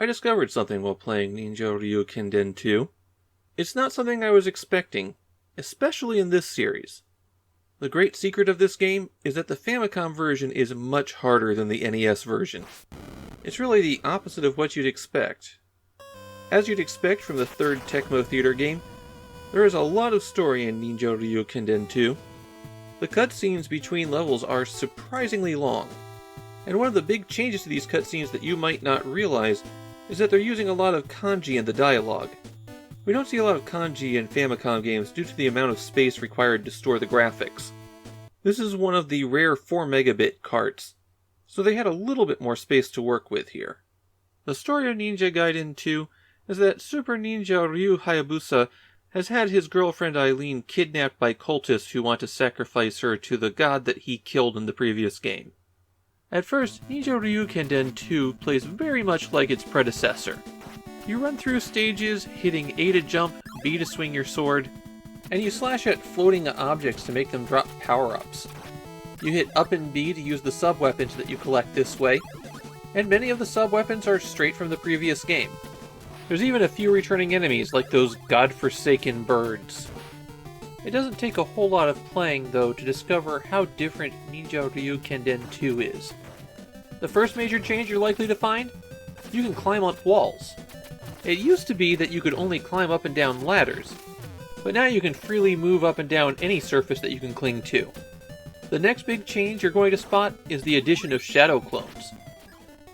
I discovered something while playing Ninja Ryuukenden 2. It's not something I was expecting, especially in this series. The great secret of this game is that the Famicom version is much harder than the NES version. It's really the opposite of what you'd expect. As you'd expect from the third Tecmo Theater game, there is a lot of story in Ninja Ryuukenden 2. The cutscenes between levels are surprisingly long, and one of the big changes to these cutscenes that you might not realize is that they're using a lot of kanji in the dialogue. We don't see a lot of kanji in Famicom games due to the amount of space required to store the graphics. This is one of the rare 4 megabit carts, so they had a little bit more space to work with here. The story of Ninja Gaiden 2 is that Super Ninja Ryu Hayabusa has had his girlfriend Eileen kidnapped by cultists who want to sacrifice her to the god that he killed in the previous game. At first, Ninja Ryukenden 2 plays very much like its predecessor. You run through stages, hitting A to jump, B to swing your sword, and you slash at floating objects to make them drop power-ups. You hit up and B to use the sub-weapons that you collect this way, and many of the sub-weapons are straight from the previous game. There's even a few returning enemies, like those godforsaken birds. It doesn't take a whole lot of playing, though, to discover how different Ninja Ryukenden 2 is. The first major change you're likely to find? You can climb up walls. It used to be that you could only climb up and down ladders, but now you can freely move up and down any surface that you can cling to. The next big change you're going to spot is the addition of shadow clones.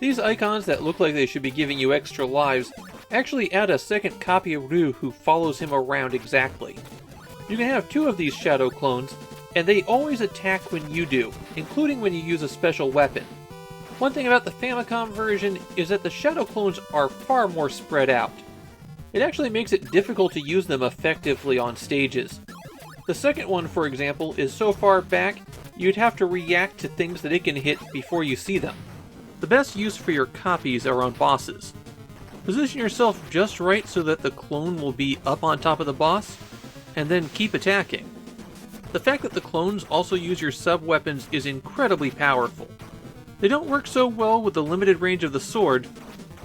These icons that look like they should be giving you extra lives actually add a second copy of Ryu who follows him around exactly. You can have 2 of these shadow clones, and they always attack when you do, including when you use a special weapon. One thing about the Famicom version is that the shadow clones are far more spread out. It actually makes it difficult to use them effectively on stages. The second one, for example, is so far back, you'd have to react to things that it can hit before you see them. The best use for your copies are on bosses. Position yourself just right so that the clone will be up on top of the boss, and then keep attacking. The fact that the clones also use your sub-weapons is incredibly powerful. They don't work so well with the limited range of the sword,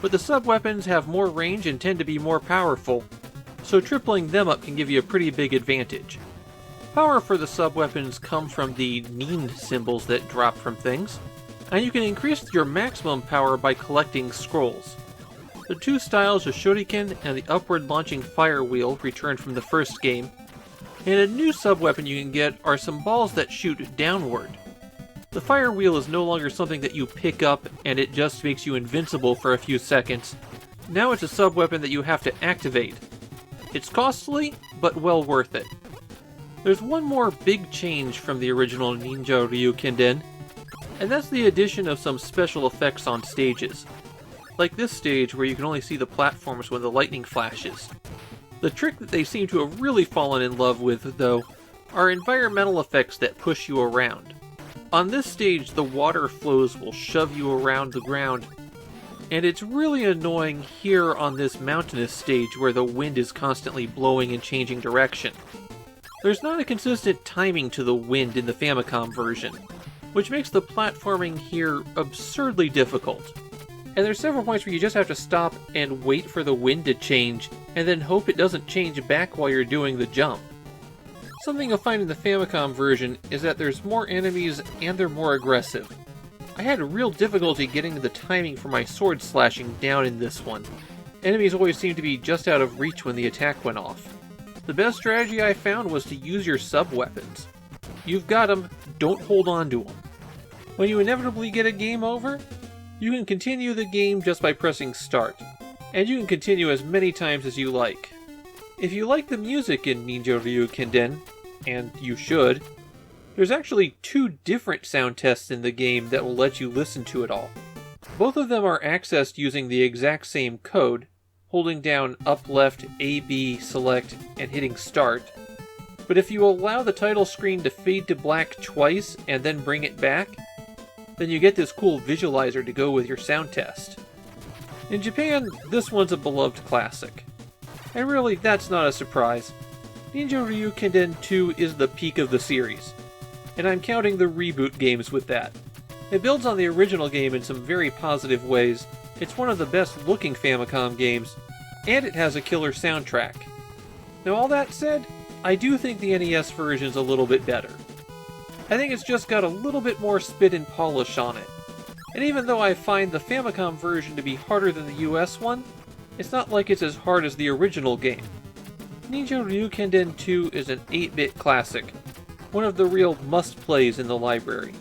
but the sub-weapons have more range and tend to be more powerful, so tripling them up can give you a pretty big advantage. Power for the sub-weapons come from the nin symbols that drop from things, and you can increase your maximum power by collecting scrolls. The 2 styles of shuriken and the upward launching fire wheel returned from the first game, and a new sub-weapon you can get are some balls that shoot downward. The fire wheel is no longer something that you pick up and it just makes you invincible for a few seconds. Now it's a sub-weapon that you have to activate. It's costly, but well worth it. There's one more big change from the original Ninja Ryukenden, and that's the addition of some special effects on stages. Like this stage where you can only see the platforms when the lightning flashes. The trick that they seem to have really fallen in love with, though, are environmental effects that push you around. On this stage, the water flows will shove you around the ground, and it's really annoying here on this mountainous stage where the wind is constantly blowing and changing direction. There's not a consistent timing to the wind in the Famicom version, which makes the platforming here absurdly difficult. And there's several points where you just have to stop and wait for the wind to change, and then hope it doesn't change back while you're doing the jump. Something you'll find in the Famicom version is that there's more enemies and they're more aggressive. I had real difficulty getting the timing for my sword slashing down in this one. Enemies always seemed to be just out of reach when the attack went off. The best strategy I found was to use your sub-weapons. You've got them, don't hold on to them. When you inevitably get a game over, you can continue the game just by pressing start, and you can continue as many times as you like. If you like the music in Ninja Ryukenden, and you should, there's actually 2 different sound tests in the game that will let you listen to it all. Both of them are accessed using the exact same code, holding down up, left, A, B, select, and hitting start. But if you allow the title screen to fade to black twice and then bring it back, then you get this cool visualizer to go with your sound test. In Japan, this one's a beloved classic. And really, that's not a surprise. Ninja Ryukenden 2 is the peak of the series, and I'm counting the reboot games with that. It builds on the original game in some very positive ways, It's one of the best looking Famicom games, and it has a killer soundtrack. Now all that said, I do think the NES version's a little bit better. I think it's just got a little bit more spit and polish on it. And even though I find the Famicom version to be harder than the US one, it's not like it's as hard as the original game. Ninja Ryuukenden 2 is an 8-bit classic, one of the real must-plays in the library.